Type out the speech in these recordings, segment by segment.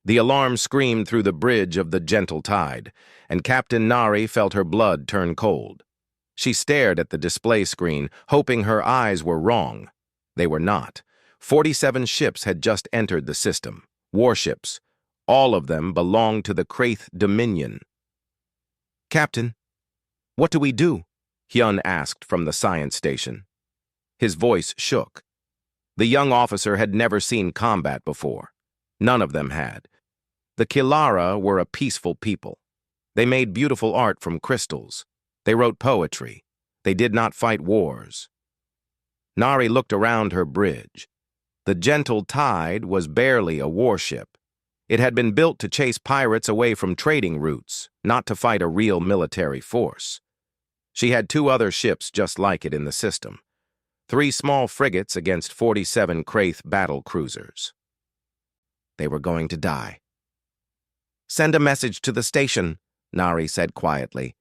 The alarm screamed through the bridge of the gentle tide, and Captain Nari felt her blood turn cold. She stared at the display screen, hoping her eyes were wrong. They were not. 47 ships had just entered the system. Warships. All of them belonged to the Kraith Dominion. "Captain, what do we do?" Hyun asked from the science station. His voice shook. The young officer had never seen combat before. None of them had. The Kilara were a peaceful people. They made beautiful art from crystals. They wrote poetry. They did not fight wars. Nari looked around her bridge. The gentle tide was barely a warship. It had been built to chase pirates away from trading routes, not to fight a real military force. She had 2 other ships just like it in the system. 3 small frigates against 47 Kraith battle cruisers. They were going to die. "Send a message to the station," Nari said quietly.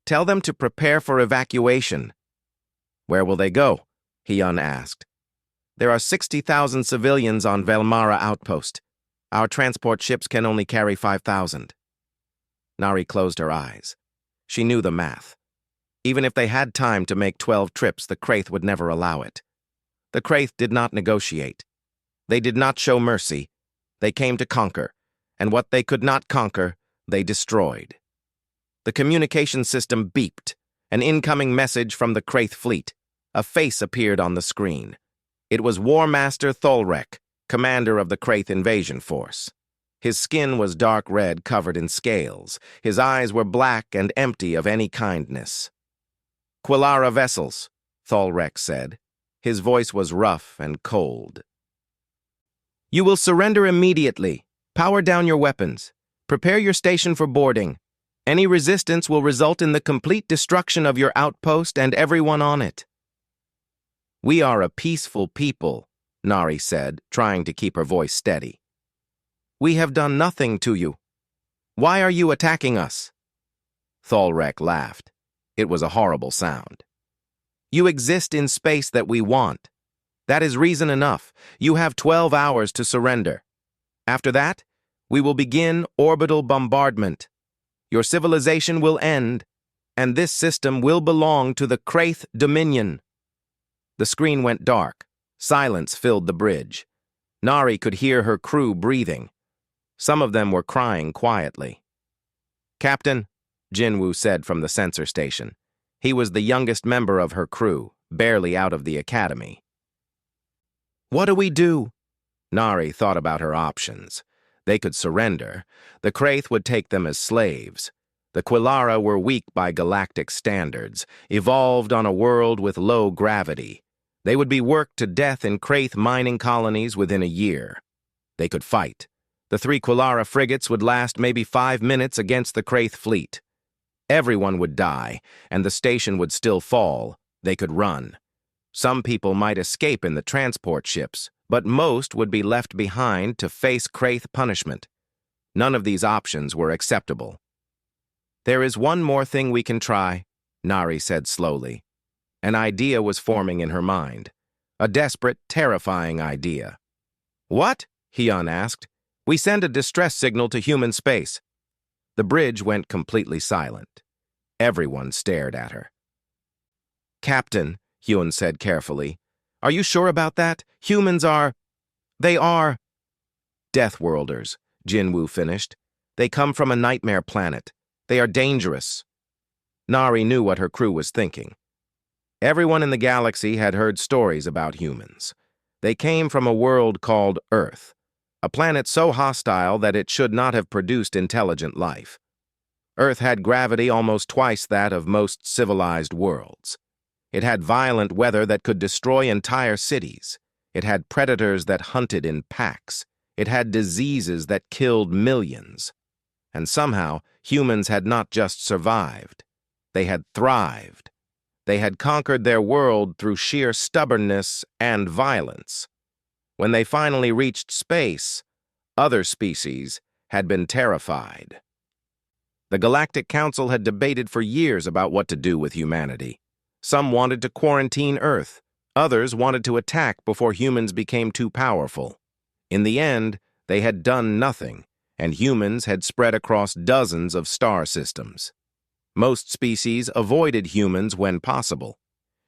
"Tell them to prepare for evacuation." "Where will they go?" Hyun asked. "There are 60,000 civilians on Velmara outpost. Our transport ships can only carry 5,000. Nari closed her eyes. She knew the math. Even if they had time to make 12 trips, the Kraith would never allow it. The Kraith did not negotiate. They did not show mercy. They came to conquer, and what they could not conquer, they destroyed. The communication system beeped, an incoming message from the Kraith fleet. A face appeared on the screen. It was War Master Tholrek, commander of the Kraith invasion force. His skin was dark red, covered in scales. His eyes were black and empty of any kindness. "Quilara vessels," Tholrek said. His voice was rough and cold. "You will surrender immediately. Power down your weapons. Prepare your station for boarding. Any resistance will result in the complete destruction of your outpost and everyone on it." "We are a peaceful people," Nari said, trying to keep her voice steady. "We have done nothing to you. Why are you attacking us?" Tholrek laughed. It was a horrible sound. "You exist in space that we want. That is reason enough. You have 12 hours to surrender. After that, we will begin orbital bombardment. Your civilization will end, and this system will belong to the Kraith Dominion." The screen went dark. Silence filled the bridge. Nari could hear her crew breathing. Some of them were crying quietly. "Captain," Jinwoo said from the sensor station. He was the youngest member of her crew, barely out of the academy. "What do we do?" Nari thought about her options. They could surrender. The Kraith would take them as slaves. The Quilara were weak by galactic standards, evolved on a world with low gravity. They would be worked to death in Kraith mining colonies within a year. They could fight. The 3 Quilara frigates would last maybe 5 minutes against the Kraith fleet. Everyone would die, and the station would still fall. They could run. Some people might escape in the transport ships, but most would be left behind to face Kraith punishment. None of these options were acceptable. "There is one more thing we can try," Nari said slowly. An idea was forming in her mind. A desperate, terrifying idea. "What?" Hyun asked. "We send a distress signal to human space." The bridge went completely silent. Everyone stared at her. "Captain," Hyun said carefully, "are you sure about that? Humans are... They are... Deathworlders," Jinwoo finished. "They come from a nightmare planet. They are dangerous." Nari knew what her crew was thinking. Everyone in the galaxy had heard stories about humans. They came from a world called Earth, a planet so hostile that it should not have produced intelligent life. Earth had gravity almost twice that of most civilized worlds. It had violent weather that could destroy entire cities. It had predators that hunted in packs. It had diseases that killed millions. And somehow, humans had not just survived. They had thrived. They had conquered their world through sheer stubbornness and violence. When they finally reached space, other species had been terrified. The Galactic Council had debated for years about what to do with humanity. Some wanted to quarantine Earth. Others wanted to attack before humans became too powerful. In the end, they had done nothing, and humans had spread across dozens of star systems. Most species avoided humans when possible.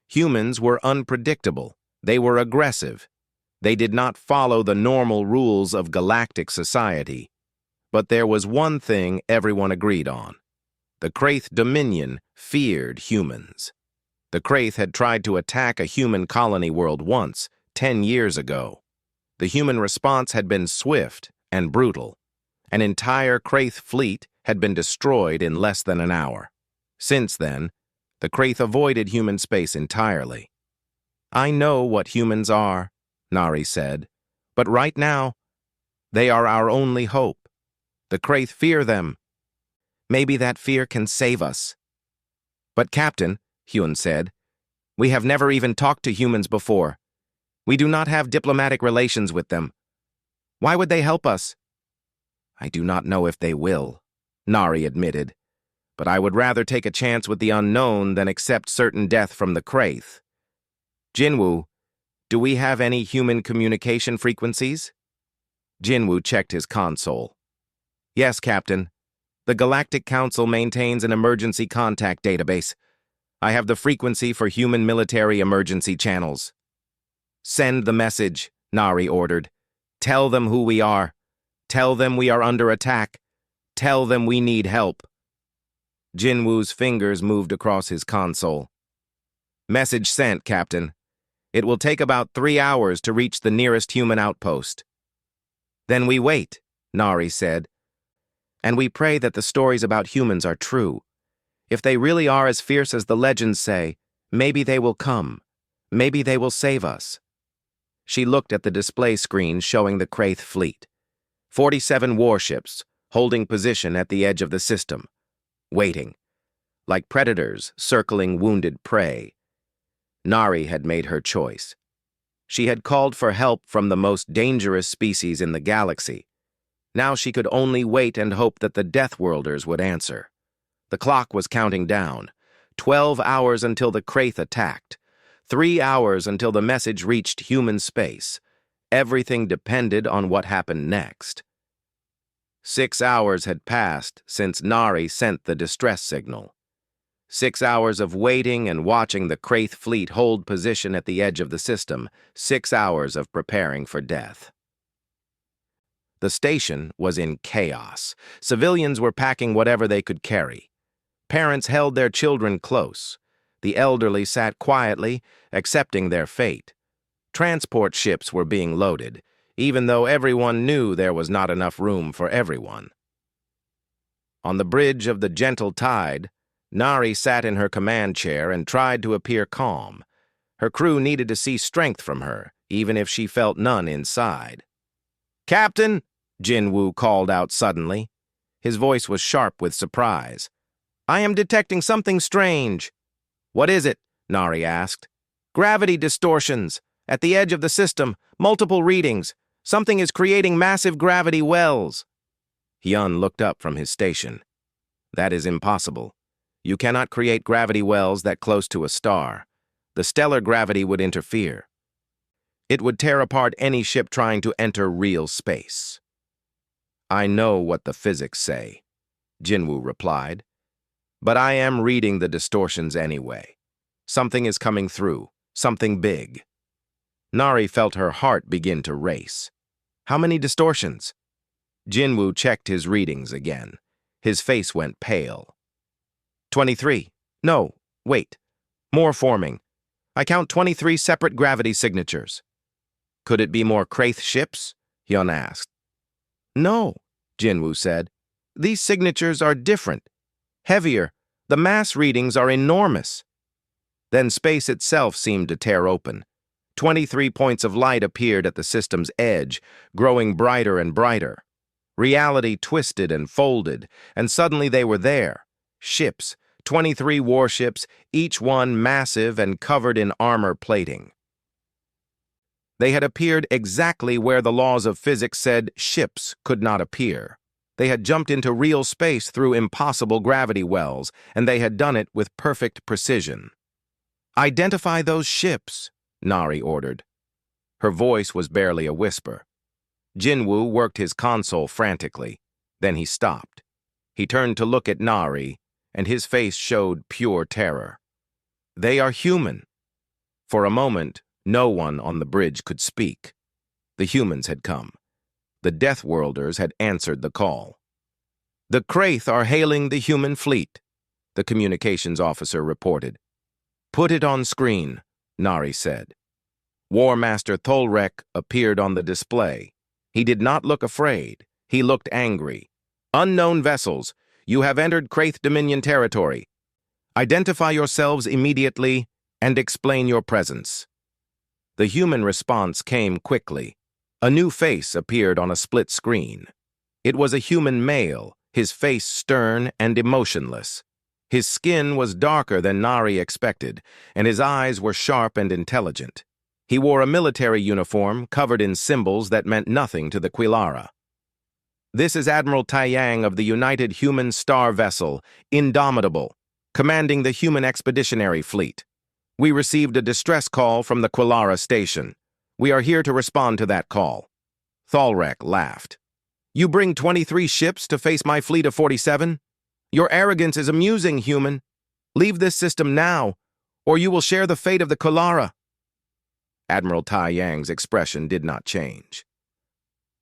Humans were unpredictable. They were aggressive. They did not follow the normal rules of galactic society. But there was one thing everyone agreed on. The Kraith Dominion feared humans. The Kraith had tried to attack a human colony world once, 10 years ago. The human response had been swift and brutal. An entire Kraith fleet had been destroyed in less than an hour. Since then, the Kraith avoided human space entirely. "I know what humans are," Nari said, "but right now, they are our only hope. The Kraith fear them. Maybe that fear can save us." "But Captain," Hyun said, "we have never even talked to humans before. We do not have diplomatic relations with them. Why would they help us?" "I do not know if they will," Nari admitted, "but I would rather take a chance with the unknown than accept certain death from the Kraith. Jinwoo, do we have any human communication frequencies?" Jinwoo checked his console. "Yes, Captain. The Galactic Council maintains an emergency contact database. I have the frequency for human military emergency channels." "Send the message," Nari ordered. "Tell them who we are. Tell them we are under attack. Tell them we need help." Jinwoo's fingers moved across his console. "Message sent, Captain. It will take about 3 hours to reach the nearest human outpost." "Then we wait," Nari said. "And we pray that the stories about humans are true. If they really are as fierce as the legends say, maybe they will come. Maybe they will save us." She looked at the display screen showing the Kraith fleet. 47 warships, holding position at the edge of the system, waiting, like predators circling wounded prey. Nari had made her choice. She had called for help from the most dangerous species in the galaxy. Now she could only wait and hope that the Deathworlders would answer. The clock was counting down. 12 hours until the Kraith attacked. 3 hours until the message reached human space. Everything depended on what happened next. 6 hours had passed since Nari sent the distress signal. 6 hours of waiting and watching the Kraith fleet hold position at the edge of the system. 6 hours of preparing for death. The station was in chaos. Civilians were packing whatever they could carry. Parents held their children close. The elderly sat quietly, accepting their fate. Transport ships were being loaded, even though everyone knew there was not enough room for everyone. On the bridge of the gentle tide, Nari sat in her command chair and tried to appear calm. Her crew needed to see strength from her, even if she felt none inside. "Captain!" Jinwoo called out suddenly. His voice was sharp with surprise. "I am detecting something strange." "What is it?" Nari asked. "Gravity distortions. At the edge of the system, multiple readings. Something is creating massive gravity wells." Hyun looked up from his station. "That is impossible. You cannot create gravity wells that close to a star. The stellar gravity would interfere. It would tear apart any ship trying to enter real space." "I know what the physics say," Jinwoo replied. "But I am reading the distortions anyway. Something is coming through, something big." Nari felt her heart begin to race. "How many distortions?" Jinwoo checked his readings again. His face went pale. 23. No, wait. More forming. I count 23 separate gravity signatures." "Could it be more Kraith ships?" Hyun asked. "No," Jinwoo said. "These signatures are different. Heavier. The mass readings are enormous." Then space itself seemed to tear open. 23 points of light appeared at the system's edge, growing brighter and brighter. Reality twisted and folded, and suddenly they were there. Ships, 23 warships, each one massive and covered in armor plating. They had appeared exactly where the laws of physics said ships could not appear. They had jumped into real space through impossible gravity wells, and they had done it with perfect precision. "Identify those ships," Nari ordered. Her voice was barely a whisper. Jinwoo worked his console frantically. Then he stopped. He turned to look at Nari, and his face showed pure terror. They are human. For a moment, no one on the bridge could speak. The humans had come. The Deathworlders had answered the call. "The Kraith are hailing the human fleet," the communications officer reported. "Put it on screen," Nari said. War Master Tholrek appeared on the display. He did not look afraid. He looked angry. "Unknown vessels, you have entered Kraith Dominion territory. Identify yourselves immediately and explain your presence." The human response came quickly. A new face appeared on a split screen. It was a human male, his face stern and emotionless. His skin was darker than Nari expected, and his eyes were sharp and intelligent. He wore a military uniform covered in symbols that meant nothing to the Quilara. "This is Admiral Taiyang of the United Human Star Vessel, Indomitable, commanding the Human Expeditionary Fleet. We received a distress call from the Quilara station. We are here to respond to that call." Tholrek laughed. "You bring 23 ships to face my fleet of 47? Your arrogance is amusing, human. Leave this system now, or you will share the fate of the Quilara." Admiral Taiyang's expression did not change.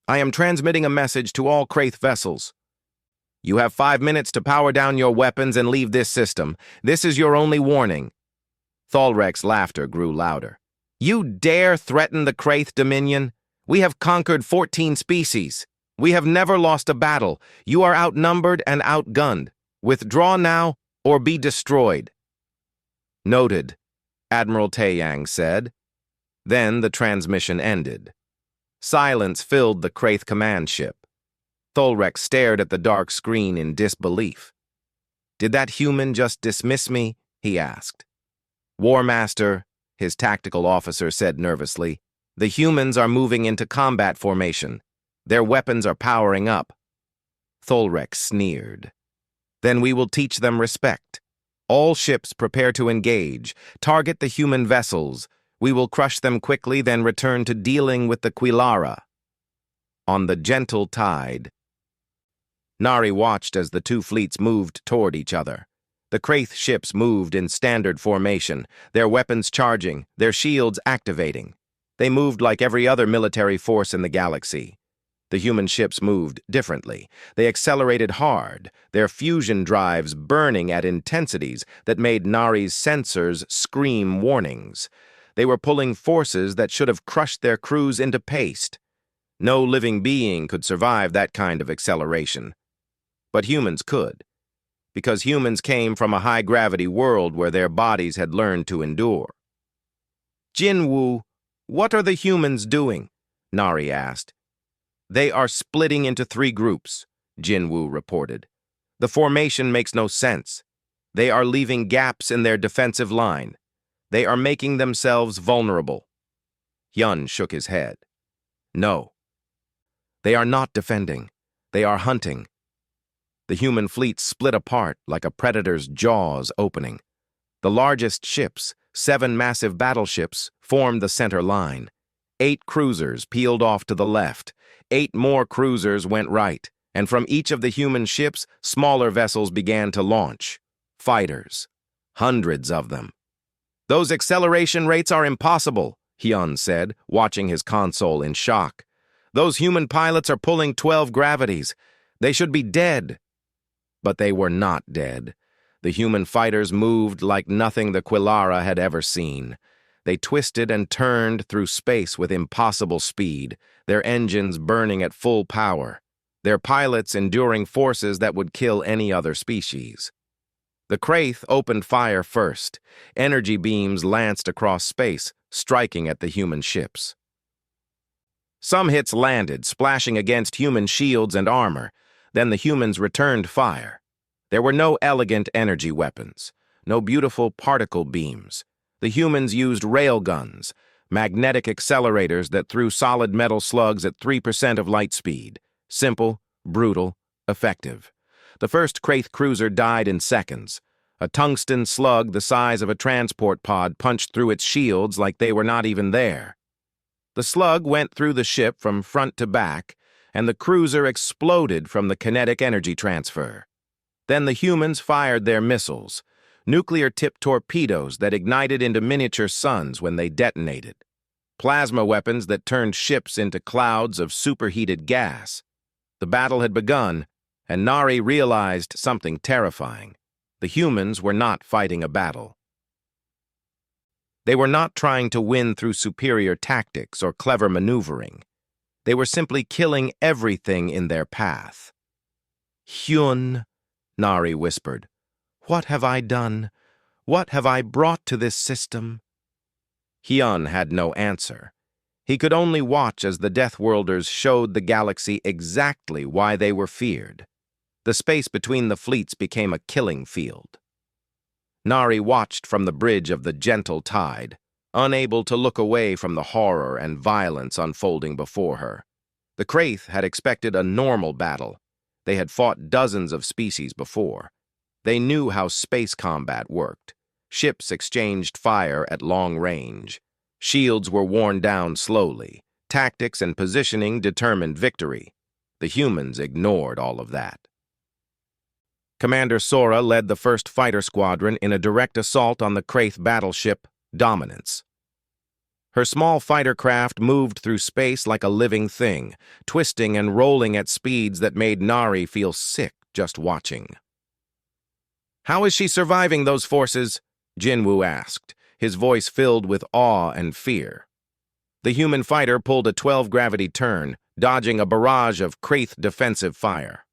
"I am transmitting a message to all Kraith vessels. You have 5 minutes to power down your weapons and leave this system. This is your only warning." Tholrek's laughter grew louder. "You dare threaten the Kraith Dominion? We have conquered 14 species. We have never lost a battle. You are outnumbered and outgunned. Withdraw now or be destroyed." "Noted," Admiral Taiyang said. Then the transmission ended. Silence filled the Kraith command ship. Tholrek stared at the dark screen in disbelief. "Did that human just dismiss me?" he asked. "War Master," his tactical officer said nervously, "the humans are moving into combat formation. Their weapons are powering up." Tholrek sneered. "Then we will teach them respect. All ships prepare to engage. Target the human vessels. We will crush them quickly, then return to dealing with the Quilara." On the gentle tide, Nari watched as the two fleets moved toward each other. The Kraith ships moved in standard formation, their weapons charging, their shields activating. They moved like every other military force in the galaxy. The human ships moved differently. They accelerated hard, their fusion drives burning at intensities that made Nari's sensors scream warnings. They were pulling forces that should have crushed their crews into paste. No living being could survive that kind of acceleration. But humans could, because humans came from a high-gravity world where their bodies had learned to endure. "Jinwu, what are the humans doing?" Nari asked. "They are splitting into 3 groups," Jinwu reported. "The formation makes no sense. They are leaving gaps in their defensive line. They are making themselves vulnerable." Hyun shook his head. "No. They are not defending. They are hunting." The human fleet split apart like a predator's jaws opening. The largest ships, 7 massive battleships, formed the center line. 8 cruisers peeled off to the left. 8 more cruisers went right, and from each of the human ships, smaller vessels began to launch. Fighters. Hundreds of them. "Those acceleration rates are impossible," Hyun said, watching his console in shock. "Those human pilots are pulling 12 gravities. They should be dead." But they were not dead. The human fighters moved like nothing the Quilara had ever seen. They twisted and turned through space with impossible speed, their engines burning at full power, their pilots enduring forces that would kill any other species. The Kraith opened fire first. Energy beams lanced across space, striking at the human ships. Some hits landed, splashing against human shields and armor. Then the humans returned fire. There were no elegant energy weapons, no beautiful particle beams. The humans used railguns, magnetic accelerators that threw solid metal slugs at 3% of light speed. Simple, brutal, effective. The first Kraith cruiser died in seconds. A tungsten slug the size of a transport pod punched through its shields like they were not even there. The slug went through the ship from front to back, and the cruiser exploded from the kinetic energy transfer. Then the humans fired their missiles, nuclear-tipped torpedoes that ignited into miniature suns when they detonated, plasma weapons that turned ships into clouds of superheated gas. The battle had begun, and Nari realized something terrifying. The humans were not fighting a battle. They were not trying to win through superior tactics or clever maneuvering. They were simply killing everything in their path. "Hyun," Nari whispered, "what have I done? What have I brought to this system?" Hyun had no answer. He could only watch as the Deathworlders showed the galaxy exactly why they were feared. The space between the fleets became a killing field. Nari watched from the bridge of the gentle tide, unable to look away from the horror and violence unfolding before her. The Kraith had expected a normal battle. They had fought dozens of species before. They knew how space combat worked. Ships exchanged fire at long range. Shields were worn down slowly. Tactics and positioning determined victory. The humans ignored all of that. Commander Sora led the 1st Fighter Squadron in a direct assault on the Kraith battleship, Dominance. Her small fighter craft moved through space like a living thing, twisting and rolling at speeds that made Nari feel sick just watching. "How is she surviving those forces?" Jinwoo asked, his voice filled with awe and fear. The human fighter pulled a 12-gravity turn, dodging a barrage of Kraith defensive fire.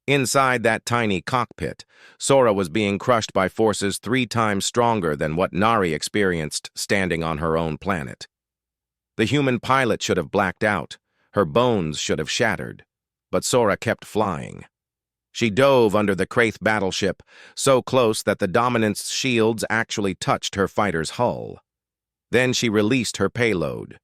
Inside that tiny cockpit, Sora was being crushed by forces 3 times stronger than what Nari experienced standing on her own planet. The human pilot should have blacked out. Her bones should have shattered. But Sora kept flying. She dove under the Kraith battleship, so close that the Dominant's shields actually touched her fighter's hull. Then she released her payload.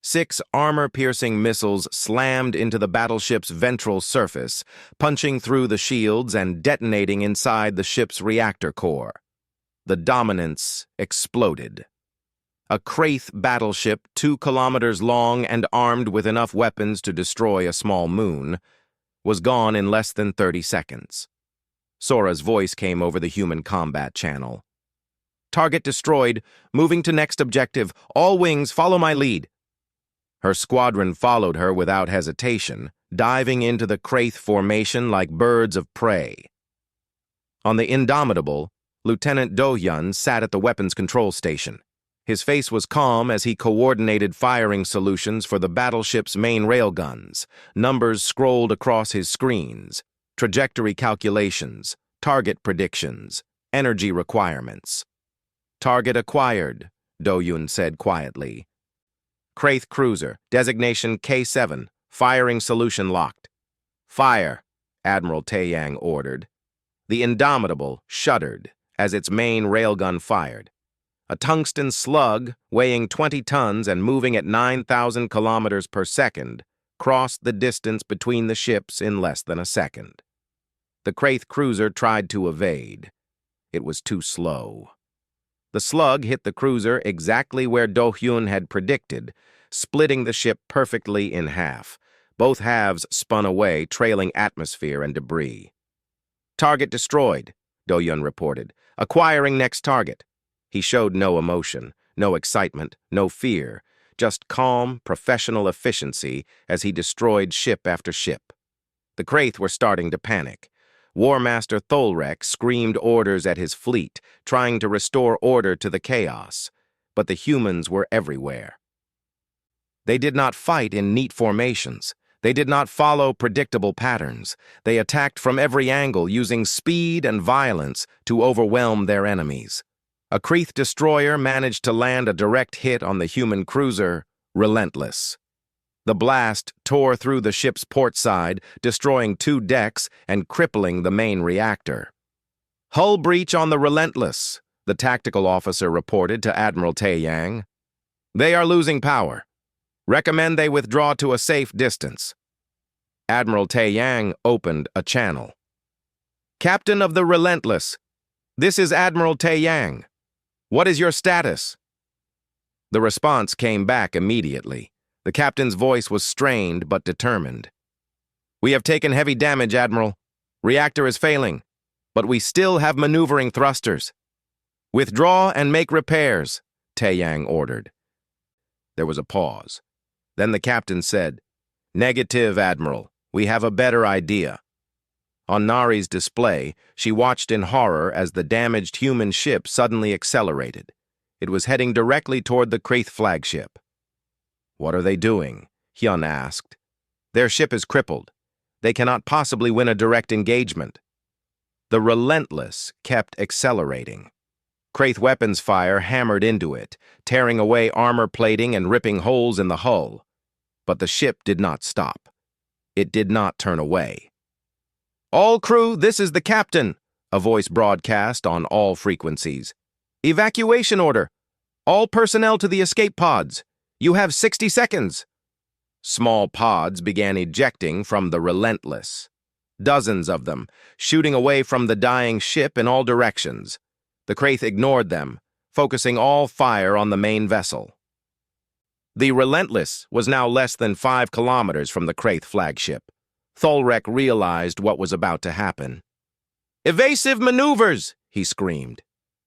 6 armor-piercing missiles slammed into the battleship's ventral surface, punching through the shields and detonating inside the ship's reactor core. The Dominance exploded. A Kraith battleship 2 kilometers long and armed with enough weapons to destroy a small moon was gone in less than 30 seconds. Sora's voice came over the human combat channel. "Target destroyed. Moving to next objective. All wings, follow my lead." Her squadron followed her without hesitation, diving into the Kraith formation like birds of prey. On the Indomitable, Lieutenant Do-hyun sat at the weapons control station. His face was calm as he coordinated firing solutions for the battleship's main railguns. Numbers scrolled across his screens, trajectory calculations, target predictions, energy requirements. "Target acquired," Do-hyun said quietly. "Kraith cruiser, designation K7, firing solution locked." "Fire," Admiral Taeyang ordered. The Indomitable shuddered as its main railgun fired. A tungsten slug, weighing 20 tons and moving at 9,000 kilometers per second, crossed the distance between the ships in less than a second. The Kraith cruiser tried to evade. It was too slow. The slug hit the cruiser exactly where Do-hyun had predicted, splitting the ship perfectly in half. Both halves spun away, trailing atmosphere and debris. "Target destroyed," Do-hyun reported. "Acquiring next target." He showed no emotion, no excitement, no fear, just calm, professional efficiency as he destroyed ship after ship. The Kraith were starting to panic. War Master Tholrek screamed orders at his fleet, trying to restore order to the chaos, but the humans were everywhere. They did not fight in neat formations. They did not follow predictable patterns. They attacked from every angle, using speed and violence to overwhelm their enemies. A Kraith destroyer managed to land a direct hit on the human cruiser, Relentless. The blast tore through the ship's port side, destroying 2 decks and crippling the main reactor. "Hull breach on the Relentless," the tactical officer reported to Admiral Taeyang. "They are losing power. Recommend they withdraw to a safe distance." Admiral Taeyang opened a channel. "Captain of the Relentless, this is Admiral Taeyang. What is your status?" The response came back immediately. The captain's voice was strained but determined. "We have taken heavy damage, Admiral. Reactor is failing, but we still have maneuvering thrusters. Withdraw and make repairs," Taeyang ordered. There was a pause. Then the captain said, "Negative, Admiral. We have a better idea." On Nari's display, she watched in horror as the damaged human ship suddenly accelerated. It was heading directly toward the Kraith flagship. "What are they doing?" Hyun asked. "Their ship is crippled. They cannot possibly win a direct engagement." The Relentless kept accelerating. Kraith weapons fire hammered into it, tearing away armor plating and ripping holes in the hull. But the ship did not stop. It did not turn away. "All crew, this is the captain," a voice broadcast on all frequencies. "Evacuation order. All personnel to the escape pods. You have 60 seconds. Small pods began ejecting from the Relentless. Dozens of them, shooting away from the dying ship in all directions. The Kraith ignored them, focusing all fire on the main vessel. The Relentless was now less than 5 kilometers from the Kraith flagship. Tholrek realized what was about to happen. "Evasive maneuvers!" he screamed.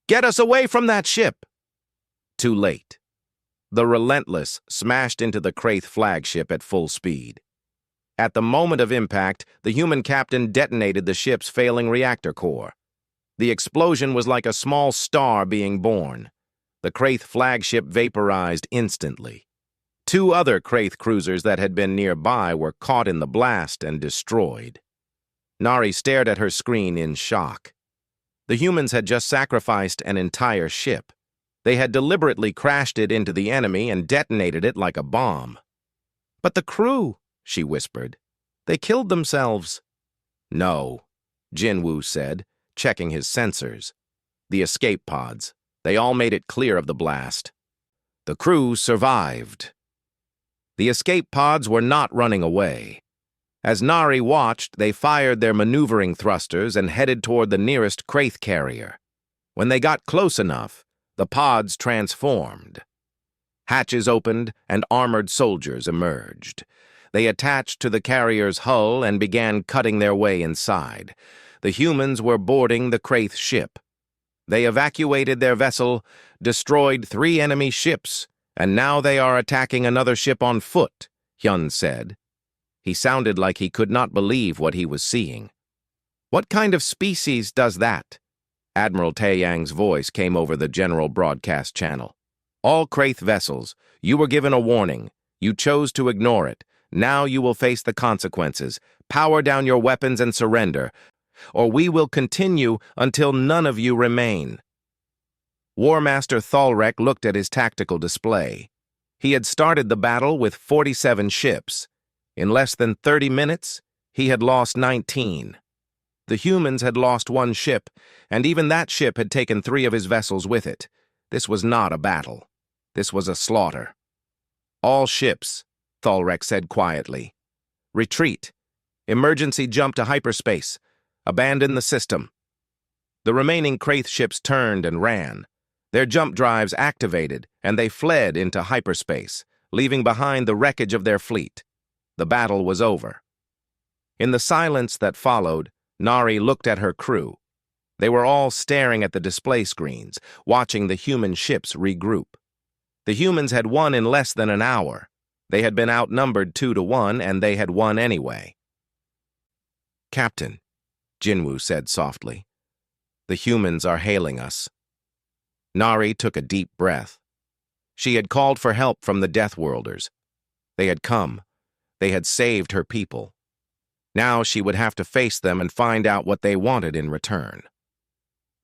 "Get us away from that ship!" Too late. The Relentless smashed into the Kraith flagship at full speed. At the moment of impact, the human captain detonated the ship's failing reactor core. The explosion was like a small star being born. The Kraith flagship vaporized instantly. 2 other Kraith cruisers that had been nearby were caught in the blast and destroyed. Nari stared at her screen in shock. The humans had just sacrificed an entire ship. They had deliberately crashed it into the enemy and detonated it like a bomb. "But the crew," she whispered. "They killed themselves." "No," Jinwoo said, checking his sensors. "The escape pods. They all made it clear of the blast. The crew survived." The escape pods were not running away. As Nari watched, they fired their maneuvering thrusters and headed toward the nearest Kraith carrier. When they got close enough, the pods transformed. Hatches opened and armored soldiers emerged. They attached to the carrier's hull and began cutting their way inside. The humans were boarding the Kraith ship. They evacuated their vessel, destroyed 3 enemy ships, and now they are attacking another ship on foot, Hyun said. He sounded like he could not believe what he was seeing. "What kind of species does that?" Admiral Taeyang's voice came over the general broadcast channel. "All Kraith vessels, you were given a warning. You chose to ignore it. Now you will face the consequences. Power down your weapons and surrender, or we will continue until none of you remain." War Master Tholrek looked at his tactical display. He had started the battle with 47 ships. In less than 30 minutes, he had lost 19. The humans had lost 1 ship, and even that ship had taken 3 of his vessels with it. This was not a battle. This was a slaughter. "All ships," Tholrek said quietly. "Retreat. Emergency jump to hyperspace. Abandon the system." The remaining Kraith ships turned and ran. Their jump drives activated, and they fled into hyperspace, leaving behind the wreckage of their fleet. The battle was over. In the silence that followed, Nari looked at her crew. They were all staring at the display screens, watching the human ships regroup. The humans had won in less than an hour. They had been outnumbered 2-1, and they had won anyway. "Captain," Jinwoo said softly, "the humans are hailing us." Nari took a deep breath. She had called for help from the Deathworlders. They had come. They had saved her people. Now she would have to face them and find out what they wanted in return.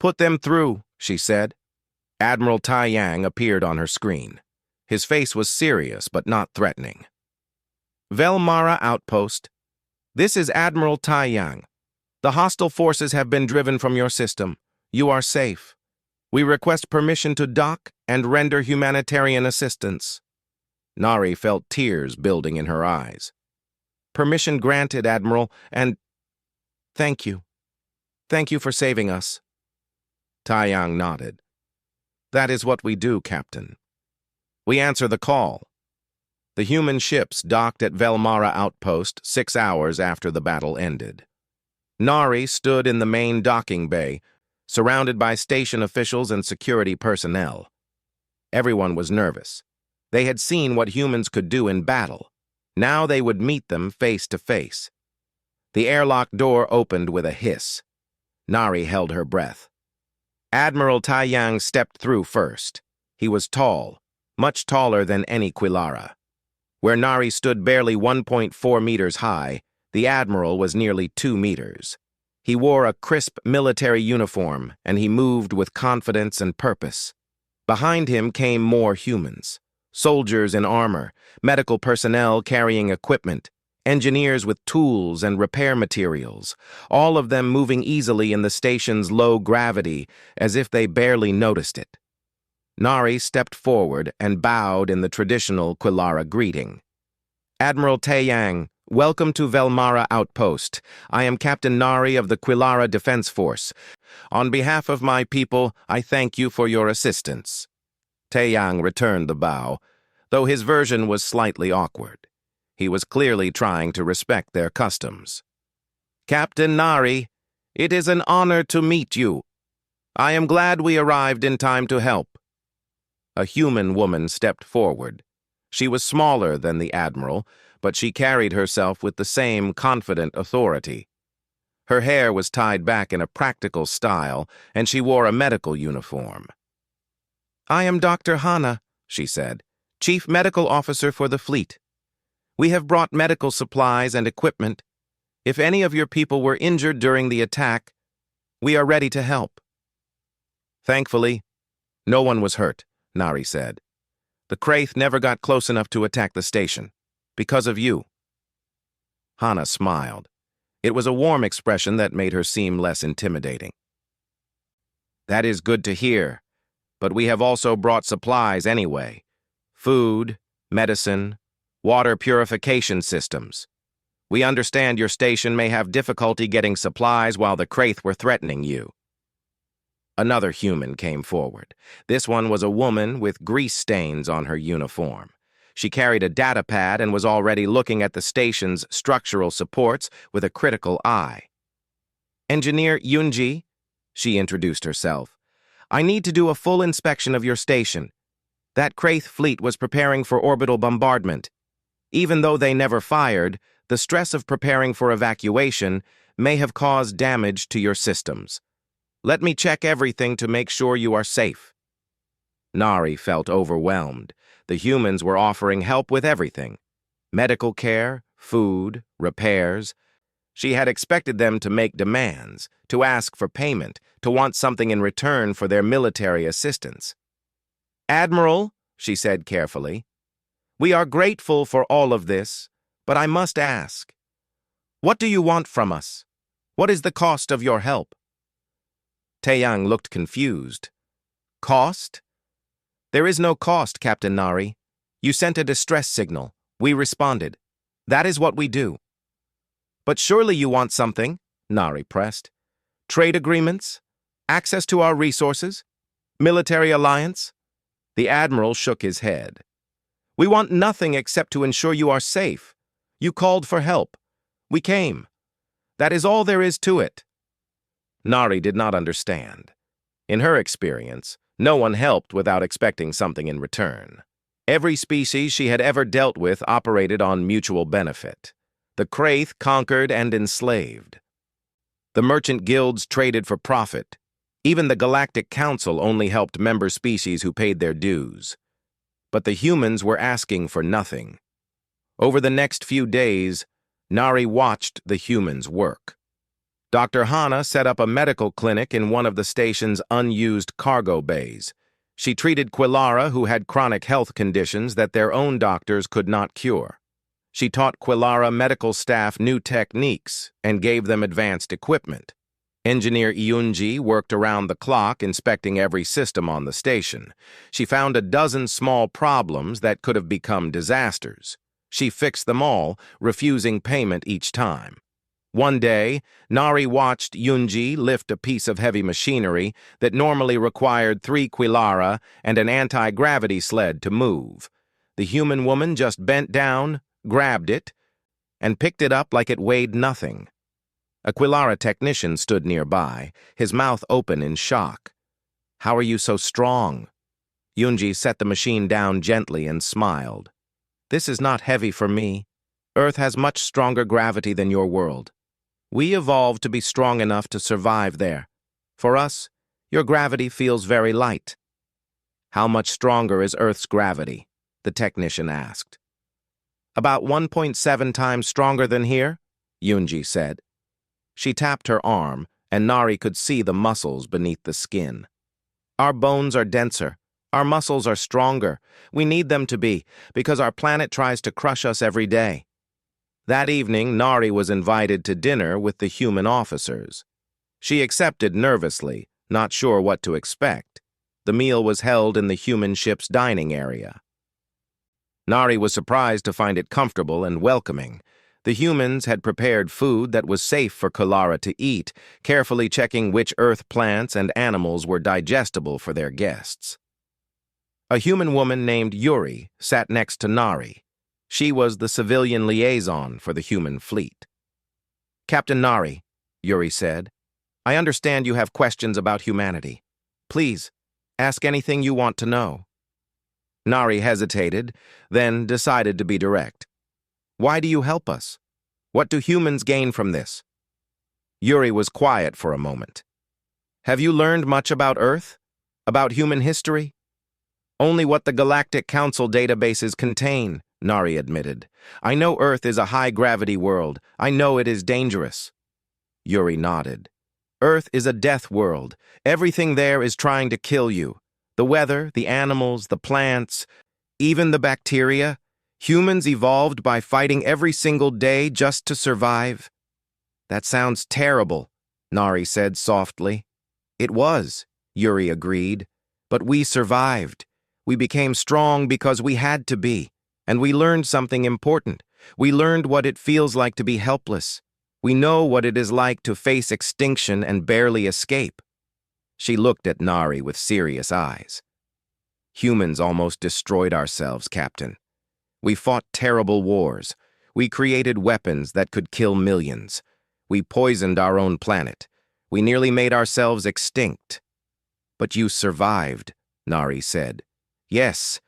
"Put them through," she said. Admiral Taeyang appeared on her screen. His face was serious but not threatening. "Velmara Outpost. This is Admiral Taeyang. The hostile forces have been driven from your system. You are safe. We request permission to dock and render humanitarian assistance." Nari felt tears building in her eyes. "Permission granted, Admiral, and thank you. Thank you for saving us." Taeyang nodded. "That is what we do, Captain. We answer the call." The human ships docked at Velmara Outpost 6 hours after the battle ended. Nari stood in the main docking bay, surrounded by station officials and security personnel. Everyone was nervous. They had seen what humans could do in battle. Now they would meet them face to face. The airlock door opened with a hiss. Nari held her breath. Admiral Taiyang stepped through first. He was tall, much taller than any Quilara. Where Nari stood barely 1.4 meters high, the Admiral was nearly 2 meters. He wore a crisp military uniform, and he moved with confidence and purpose. Behind him came more humans. Soldiers in armor, medical personnel carrying equipment, engineers with tools and repair materials, all of them moving easily in the station's low gravity as if they barely noticed it. Nari stepped forward and bowed in the traditional Quilara greeting. Admiral Taiyang, welcome to Velmara Outpost. I am Captain Nari of the Quilara Defense Force. On behalf of my people, I thank you for your assistance. Taiyang returned the bow, though his version was slightly awkward. He was clearly trying to respect their customs. Captain Nari, it is an honor to meet you. I am glad we arrived in time to help. A human woman stepped forward. She was smaller than the Admiral, but she carried herself with the same confident authority. Her hair was tied back in a practical style, and she wore a medical uniform. I am Dr. Hana, she said, Chief Medical Officer for the fleet. We have brought medical supplies and equipment. If any of your people were injured during the attack, we are ready to help. Thankfully, no one was hurt, Nari said. The Kraith never got close enough to attack the station, because of you. Hana smiled. It was a warm expression that made her seem less intimidating. That is good to hear, but we have also brought supplies anyway. Food, medicine, water purification systems. We understand your station may have difficulty getting supplies while the Kraith were threatening you. Another human came forward. This one was a woman with grease stains on her uniform. She carried a data pad and was already looking at the station's structural supports with a critical eye. Engineer Yunji, she introduced herself. I need to do a full inspection of your station. That Kraith fleet was preparing for orbital bombardment. Even though they never fired, the stress of preparing for evacuation may have caused damage to your systems. Let me check everything to make sure you are safe. Nari felt overwhelmed. The humans were offering help with everything. Medical care, food, repairs. She had expected them to make demands, to ask for payment, to want something in return for their military assistance. Admiral, she said carefully, we are grateful for all of this, but I must ask, what do you want from us? What is the cost of your help? Taiyang looked confused. Cost? There is no cost, Captain Nari. You sent a distress signal. We responded. That is what we do. But surely you want something, Nari pressed. Trade agreements? Access to our resources? Military alliance? The Admiral shook his head. We want nothing except to ensure you are safe. You called for help. We came. That is all there is to it. Nari did not understand. In her experience, no one helped without expecting something in return. Every species she had ever dealt with operated on mutual benefit. The Kraith conquered and enslaved. The merchant guilds traded for profit. Even the Galactic Council only helped member species who paid their dues. But the humans were asking for nothing. Over the next few days, Nari watched the humans work. Dr. Hana set up a medical clinic in one of the station's unused cargo bays. She treated Quilara who had chronic health conditions that their own doctors could not cure. She taught Quilara medical staff new techniques and gave them advanced equipment. Engineer Yunji worked around the clock inspecting every system on the station. She found a dozen small problems that could have become disasters. She fixed them all, refusing payment each time. One day, Nari watched Yunji lift a piece of heavy machinery that normally required 3 Quilara and an anti-gravity sled to move. The human woman just bent down, grabbed it, and picked it up like it weighed nothing. A Quilara technician stood nearby, his mouth open in shock. "How are you so strong?" Yunji set the machine down gently and smiled. "This is not heavy for me. Earth has much stronger gravity than your world. We evolved to be strong enough to survive there. For us, your gravity feels very light." "How much stronger is Earth's gravity?" the technician asked. "About 1.7 times stronger than here," Yunji said. She tapped her arm, and Nari could see the muscles beneath the skin. "Our bones are denser. Our muscles are stronger. We need them to be, because our planet tries to crush us every day." That evening, Nari was invited to dinner with the human officers. She accepted nervously, not sure what to expect. The meal was held in the human ship's dining area. Nari was surprised to find it comfortable and welcoming. The humans had prepared food that was safe for Quilara to eat, carefully checking which Earth plants and animals were digestible for their guests. A human woman named Yuri sat next to Nari. She was the civilian liaison for the human fleet. "Captain Nari," Yuri said, "I understand you have questions about humanity. Please, ask anything you want to know." Nari hesitated, then decided to be direct. "Why do you help us? What do humans gain from this?" Yuri was quiet for a moment. "Have you learned much about Earth? About human history?" "Only what the Galactic Council databases contain," Nari admitted. "I know Earth is a high-gravity world. I know it is dangerous." Yuri nodded. "Earth is a death world. Everything there is trying to kill you. The weather, the animals, the plants, even the bacteria. Humans evolved by fighting every single day just to survive." "That sounds terrible," Nari said softly. "It was," Yuri agreed. "But we survived. We became strong because we had to be. And we learned something important. We learned what it feels like to be helpless. We know what it is like to face extinction and barely escape." She looked at Nari with serious eyes. "Humans almost destroyed ourselves, Captain. We fought terrible wars. We created weapons that could kill millions. We poisoned our own planet. We nearly made ourselves extinct." "But you survived," Nari said. "Yes,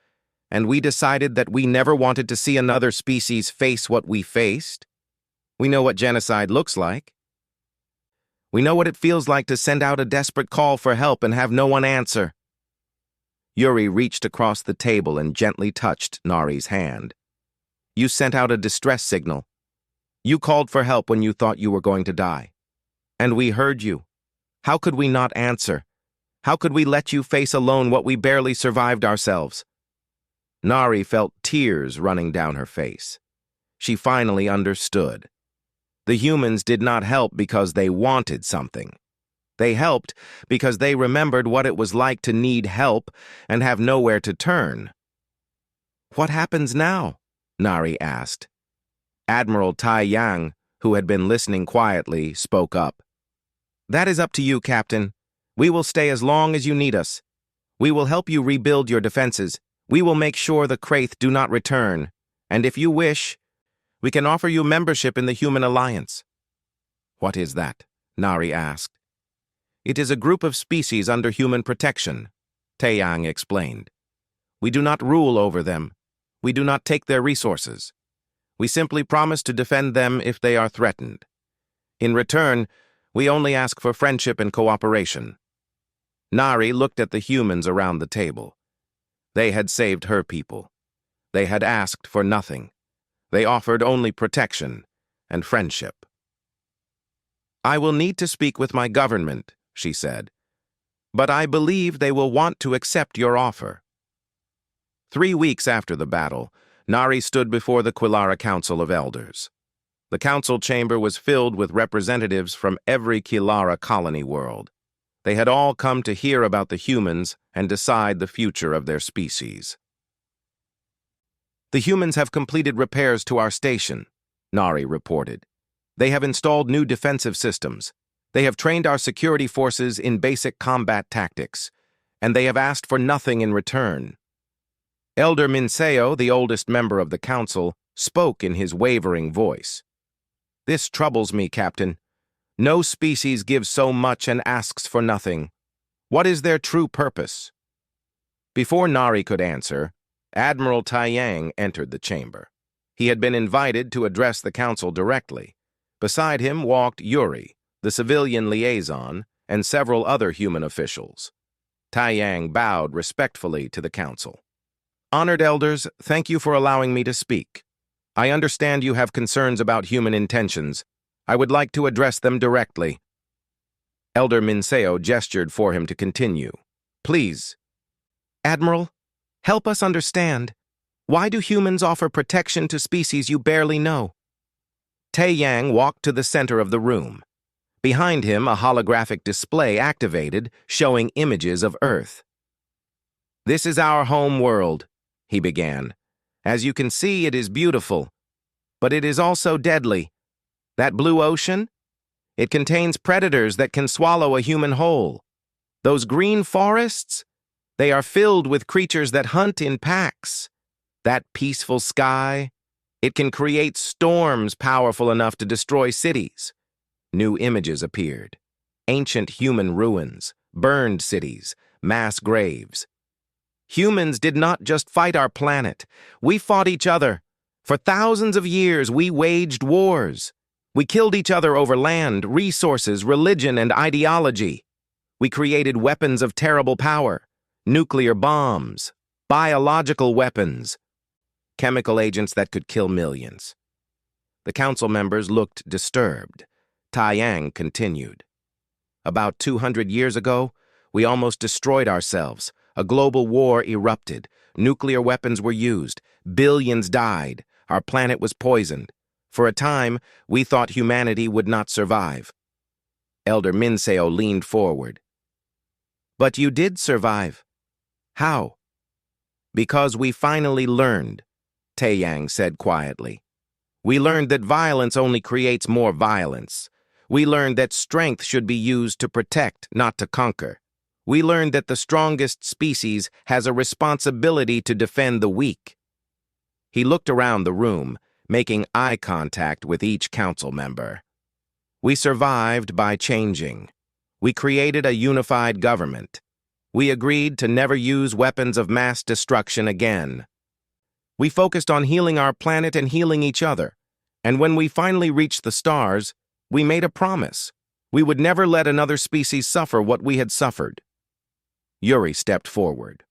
and we decided that we never wanted to see another species face what we faced. We know what genocide looks like. We know what it feels like to send out a desperate call for help and have no one answer." Yuri reached across the table and gently touched Nari's hand. "You sent out a distress signal. You called for help when you thought you were going to die. And we heard you. How could we not answer? How could we let you face alone what we barely survived ourselves?" Nari felt tears running down her face. She finally understood. The humans did not help because they wanted something. They helped because they remembered what it was like to need help and have nowhere to turn. "What happens now?" Nari asked. Admiral Tai Yang, who had been listening quietly, spoke up. "That is up to you, Captain. We will stay as long as you need us. We will help you rebuild your defenses. We will make sure the Kraith do not return. And if you wish, we can offer you membership in the Human Alliance." "What is that?" Nari asked. "It is a group of species under human protection," Taeyang explained. "We do not rule over them. We do not take their resources. We simply promise to defend them if they are threatened. In return, we only ask for friendship and cooperation." Nari looked at the humans around the table. They had saved her people. They had asked for nothing. They offered only protection and friendship. "I will need to speak with my government," she said. "But I believe they will want to accept your offer." 3 weeks after the battle, Nari stood before the Quilara Council of Elders. The council chamber was filled with representatives from every Quilara colony world. They had all come to hear about the humans and decide the future of their species. "The humans have completed repairs to our station," Nari reported. "They have installed new defensive systems. They have trained our security forces in basic combat tactics, and they have asked for nothing in return." Elder Minseo, the oldest member of the council, spoke in his wavering voice. "This troubles me, Captain. No species gives so much and asks for nothing. What is their true purpose?" Before Nari could answer, Admiral Taiyang entered the chamber. He had been invited to address the council directly. Beside him walked Yuri, the civilian liaison, and several other human officials. Taiyang bowed respectfully to the council. "Honored elders, thank you for allowing me to speak. I understand you have concerns about human intentions. I would like to address them directly." Elder Minseo gestured for him to continue. "Please." "Admiral, help us understand. Why do humans offer protection to species you barely know?" Taiyang walked to the center of the room. Behind him, a holographic display activated, showing images of Earth. "This is our home world," he began. "As you can see, it is beautiful. But it is also deadly. That blue ocean? It contains predators that can swallow a human whole. Those green forests? They are filled with creatures that hunt in packs. That peaceful sky? It can create storms powerful enough to destroy cities." New images appeared. Ancient human ruins, burned cities, mass graves. "Humans did not just fight our planet. We fought each other. For thousands of years, we waged wars. We killed each other over land, resources, religion, and ideology. We created weapons of terrible power, nuclear bombs, biological weapons, chemical agents that could kill millions." The council members looked disturbed. Taiyang continued. "About 200 years ago, we almost destroyed ourselves. A global war erupted. Nuclear weapons were used. Billions died. Our planet was poisoned. For a time, we thought humanity would not survive." Elder Minseo leaned forward. "But you did survive. How?" "Because we finally learned," Taiyang said quietly. "We learned that violence only creates more violence. We learned that strength should be used to protect, not to conquer. We learned that the strongest species has a responsibility to defend the weak." He looked around the room, making eye contact with each council member. "We survived by changing. We created a unified government. We agreed to never use weapons of mass destruction again. We focused on healing our planet and healing each other. And when we finally reached the stars, we made a promise. We would never let another species suffer what we had suffered." Yuri stepped forward.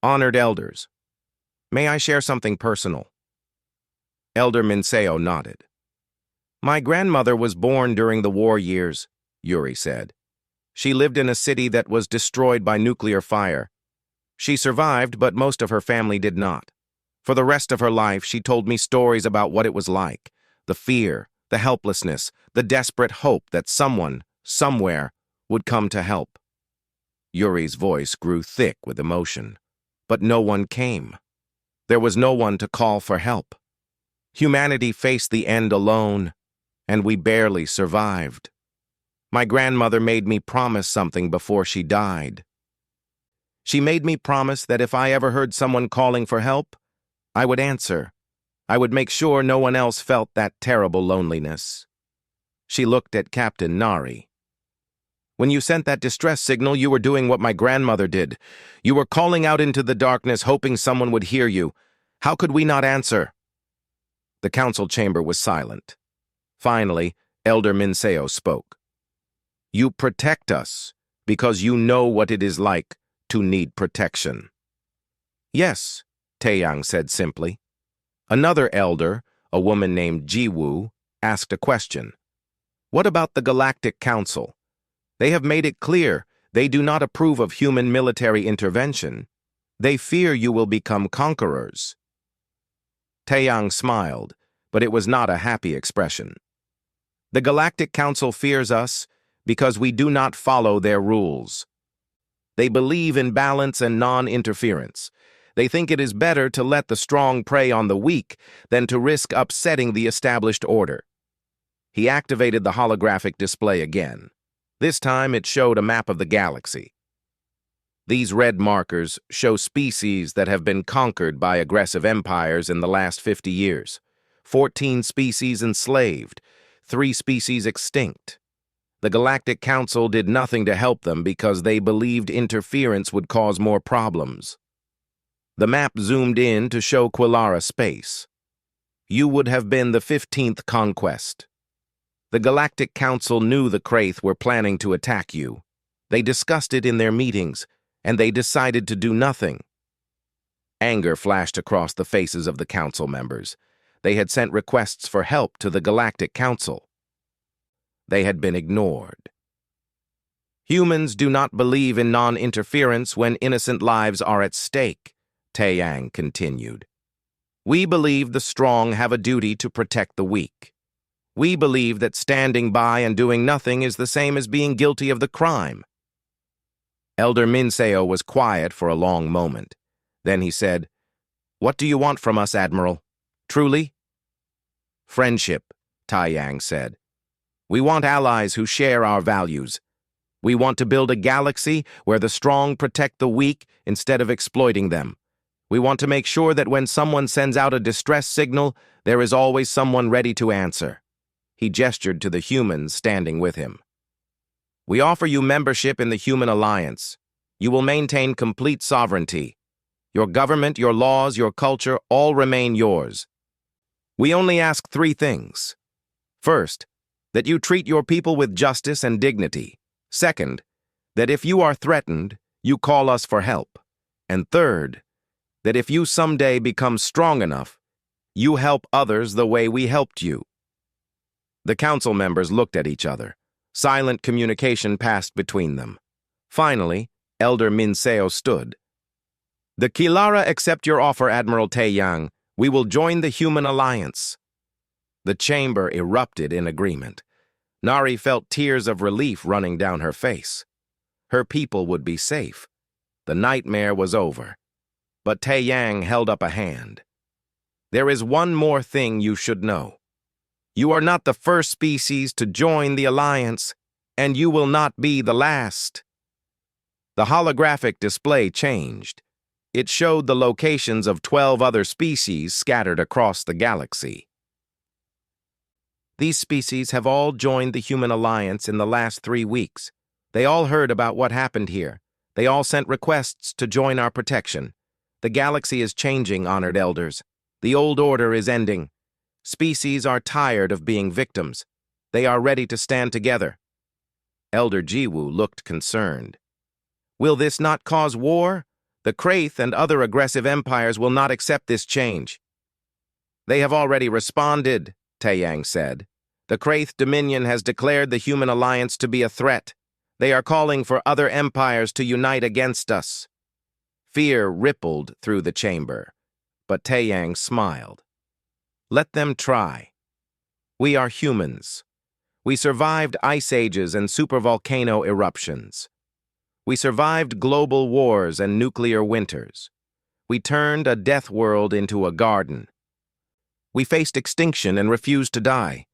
"Honored elders, may I share something personal?" Elder Minseo nodded. "My grandmother was born during the war years," Yuri said. "She lived in a city that was destroyed by nuclear fire. She survived, but most of her family did not. For the rest of her life, she told me stories about what it was like, the fear, the helplessness, the desperate hope that someone, somewhere, would come to help." Yuri's voice grew thick with emotion. "But no one came. There was no one to call for help. Humanity faced the end alone, and we barely survived. My grandmother made me promise something before she died. She made me promise that if I ever heard someone calling for help, I would answer. I would make sure no one else felt that terrible loneliness." She looked at Captain Nari. "When you sent that distress signal, you were doing what my grandmother did. You were calling out into the darkness, hoping someone would hear you. How could we not answer?" The council chamber was silent. Finally, Elder Minseo spoke. "You protect us because you know what it is like to need protection." "Yes," Taeyang said simply. Another elder, a woman named Jiwoo, asked a question. "What about the Galactic Council? They have made it clear they do not approve of human military intervention. They fear you will become conquerors." Taeyang smiled, but it was not a happy expression. "The Galactic Council fears us because we do not follow their rules. They believe in balance and non-interference. They think it is better to let the strong prey on the weak than to risk upsetting the established order." He activated the holographic display again. This time it showed a map of the galaxy. These red markers show species that have been conquered by aggressive empires in the last 50 years. 14 species enslaved, 3 species extinct. The Galactic Council did nothing to help them because they believed interference would cause more problems. The map zoomed in to show Quilara space. You would have been the 15th conquest. The Galactic Council knew the Kraith were planning to attack you. They discussed it in their meetings, and they decided to do nothing. Anger flashed across the faces of the council members. They had sent requests for help to the Galactic Council. They had been ignored. Humans do not believe in non-interference when innocent lives are at stake, Taeyang continued. We believe the strong have a duty to protect the weak. We believe that standing by and doing nothing is the same as being guilty of the crime. Elder Minseo was quiet for a long moment. Then he said, "What do you want from us, Admiral? Truly?" "Friendship," Taeyang said. "We want allies who share our values. We want to build a galaxy where the strong protect the weak instead of exploiting them. We want to make sure that when someone sends out a distress signal, there is always someone ready to answer." He gestured to the humans standing with him. "We offer you membership in the Human Alliance. You will maintain complete sovereignty. Your government, your laws, your culture all remain yours. We only ask 3 things. First, that you treat your people with justice and dignity. Second, that if you are threatened, you call us for help. And third, that if you someday become strong enough, you help others the way we helped you." The council members looked at each other. Silent communication passed between them. Finally, Elder Minseo stood. "The Quilara accept your offer, Admiral Taeyang. We will join the Human Alliance." The chamber erupted in agreement. Nari felt tears of relief running down her face. Her people would be safe. The nightmare was over. But Taeyang held up a hand. "There is one more thing you should know. You are not the first species to join the Alliance, and you will not be the last." The holographic display changed. It showed the locations of 12 other species scattered across the galaxy. "These species have all joined the Human Alliance in the last 3 weeks. They all heard about what happened here. They all sent requests to join our protection. The galaxy is changing, honored elders. The old order is ending. Species are tired of being victims. They are ready to stand together." Elder Jiwoo looked concerned. "Will this not cause war? The Kraith and other aggressive empires will not accept this change." "They have already responded," Taeyang said. "The Kraith Dominion has declared the Human Alliance to be a threat. They are calling for other empires to unite against us." Fear rippled through the chamber, but Taeyang smiled. "Let them try. We are humans. We survived ice ages and supervolcano eruptions. We survived global wars and nuclear winters. We turned a death world into a garden. We faced extinction and refused to die.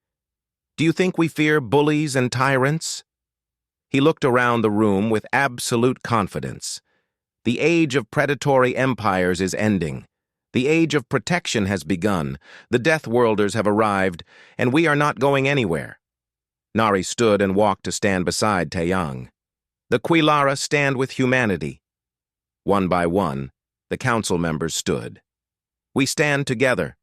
Do you think we fear bullies and tyrants?" He looked around the room with absolute confidence. The age of predatory empires is ending. The age of protection has begun. The Deathworlders have arrived, and we are not going anywhere. Nari stood and walked to stand beside Taeyang. The Quilara stand with humanity. One by one, the council members stood. We stand together.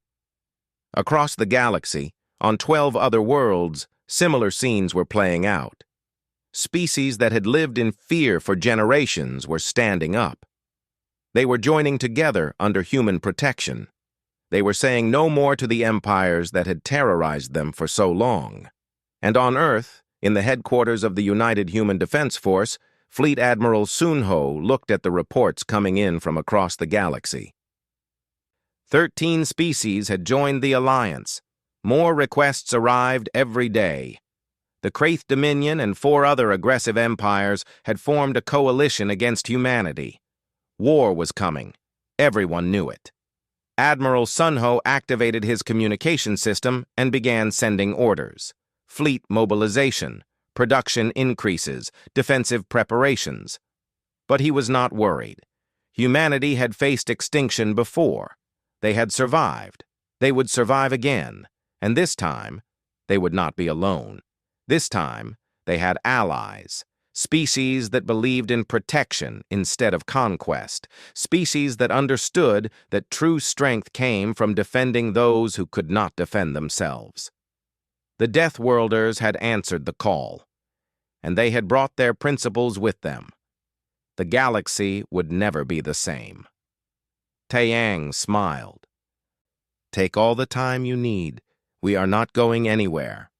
Across the galaxy, on 12 other worlds, similar scenes were playing out. Species that had lived in fear for generations were standing up. They were joining together under human protection. They were saying no more to the empires that had terrorized them for so long. And on Earth, in the headquarters of the United Human Defense Force, Fleet Admiral Sunho looked at the reports coming in from across the galaxy. 13 species had joined the Alliance. More requests arrived every day. The Kraith Dominion and 4 other aggressive empires had formed a coalition against humanity. War was coming. Everyone knew it. Admiral Sunho activated his communication system and began sending orders. Fleet mobilization, production increases, defensive preparations. But he was not worried. Humanity had faced extinction before. They had survived. They would survive again. And this time, they would not be alone. This time, they had allies. Species that believed in protection instead of conquest. Species that understood that true strength came from defending those who could not defend themselves. The Deathworlders had answered the call, and they had brought their principles with them. The galaxy would never be the same. Taeyang smiled. "Take all the time you need. We are not going anywhere."